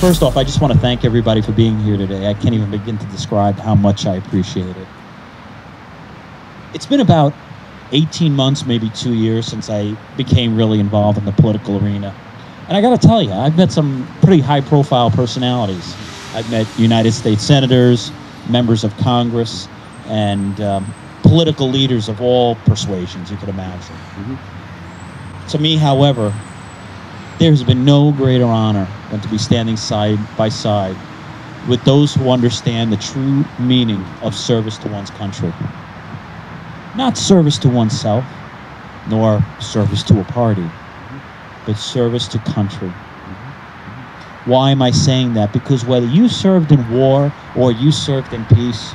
First off, I just want to thank everybody for being here today. I can't even begin to describe how much I appreciate it. It's been about 18 months, maybe 2 years, since I became really involved in the political arena. And I got to tell you, I've met some pretty high-profile personalities. I've met United States senators, members of Congress, and political leaders of all persuasions you could imagine. To me, however, there's been no greater honor than to be standing side by side with those who understand the true meaning of service to one's country. Not service to oneself, nor service to a party, but service to country. Why am I saying that? Because whether you served in war or you served in peace,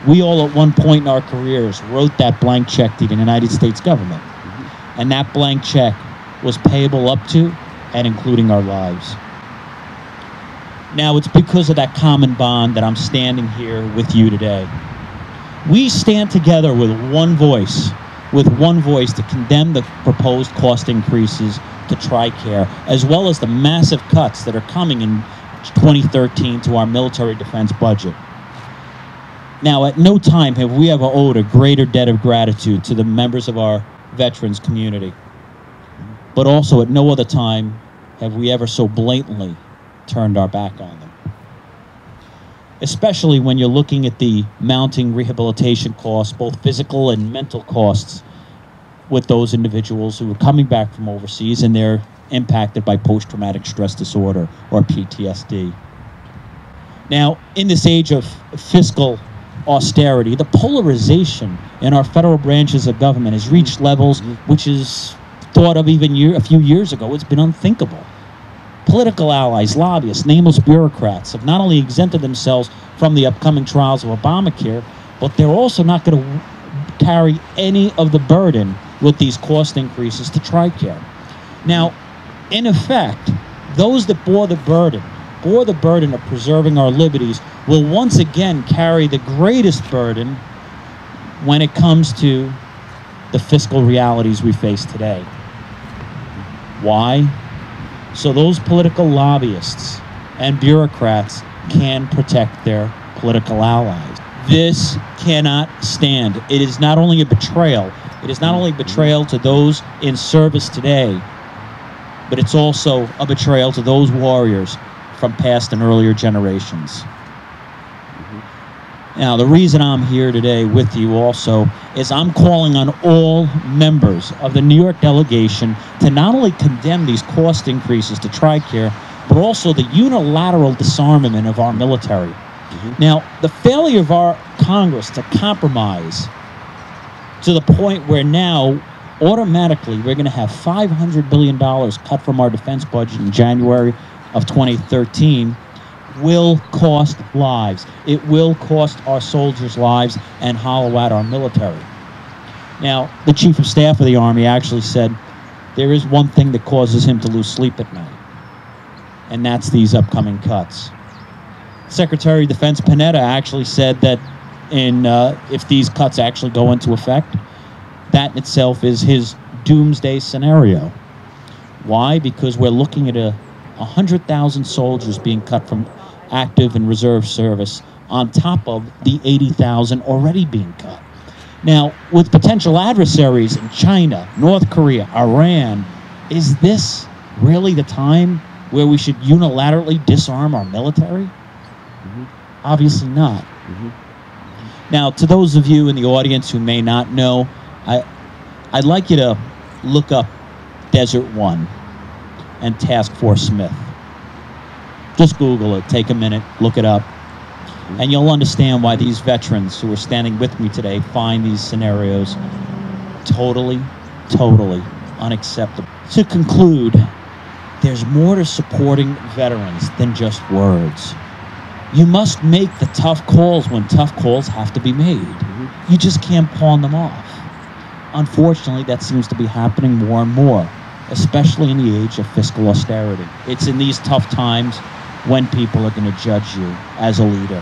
we all at one point in our careers wrote that blank check to the United States government. And that blank check was payable up to and including our lives. Now, it's because of that common bond that I'm standing here with you today. We stand together with one voice to condemn the proposed cost increases to TRICARE, as well as the massive cuts that are coming in 2013 to our military defense budget. Now, at no time have we ever owed a greater debt of gratitude to the members of our veterans community. But also at no other time have we ever so blatantly turned our back on them. Especially when you're looking at the mounting rehabilitation costs, both physical and mental costs, with those individuals who are coming back from overseas and they're impacted by post-traumatic stress disorder or PTSD. Now, in this age of fiscal austerity, the polarization in our federal branches of government has reached levels which is thought of even a few years ago. It's been unthinkable. Political allies, lobbyists, nameless bureaucrats have not only exempted themselves from the upcoming trials of Obamacare, but they're also not going to carry any of the burden with these cost increases to TRICARE. Now, in effect, those that bore the burden of preserving our liberties will once again carry the greatest burden when it comes to the fiscal realities we face today. Why? So those political lobbyists and bureaucrats can protect their political allies. This cannot stand. It is not only a betrayal. It is not only betrayal to those in service today, but it's also a betrayal to those warriors from past and earlier generations. Now, the reason I'm here today with you also is I'm calling on all members of the New York delegation to not only condemn these cost increases to TRICARE, but also the unilateral disarmament of our military. Now, the failure of our Congress to compromise to the point where now automatically we're going to have $500 billion cut from our defense budget in January of 2013 will cost lives. It will cost our soldiers lives and hollow out our military. Now, the Chief of Staff of the Army actually said there is one thing that causes him to lose sleep at night, and that's these upcoming cuts. Secretary of Defense Panetta actually said that if these cuts actually go into effect, that in itself is his doomsday scenario. Why? Because we're looking at 100,000 soldiers being cut from active and reserve service on top of the 80,000 already being cut. Now, with potential adversaries in China, North Korea, Iran, is this really the time where we should unilaterally disarm our military? Obviously not. Now, to those of you in the audience who may not know, I'd like you to look up Desert One and Task Force Smith. Just Google it, take a minute, look it up, and you'll understand why these veterans who are standing with me today find these scenarios totally, totally unacceptable. To conclude, there's more to supporting veterans than just words. You must make the tough calls when tough calls have to be made. You just can't pawn them off. Unfortunately, that seems to be happening more and more, especially in the age of fiscal austerity. It's in these tough times when people are going to judge you as a leader.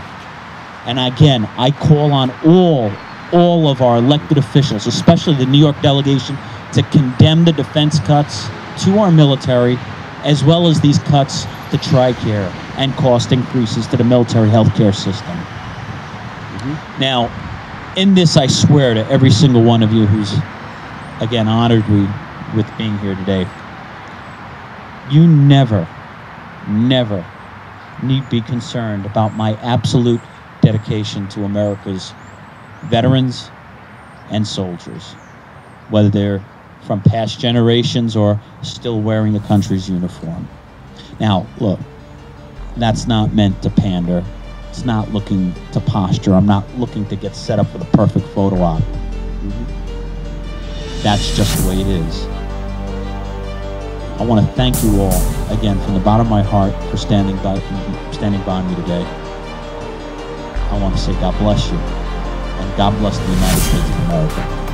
And again, I call on all of our elected officials, especially the New York delegation, to condemn the defense cuts to our military, as well as these cuts to TRICARE and cost increases to the military healthcare system. Now, in this, I swear to every single one of you who's, again, honored me with being here today, you never need be concerned about my absolute dedication to America's veterans and soldiers, whether they're from past generations or still wearing the country's uniform. Now, look, that's not meant to pander. It's not looking to posture. I'm not looking to get set up for the perfect photo op. That's just the way it is. I want to thank you all, again, from the bottom of my heart for standing by me today. I want to say God bless you, and God bless the United States of America.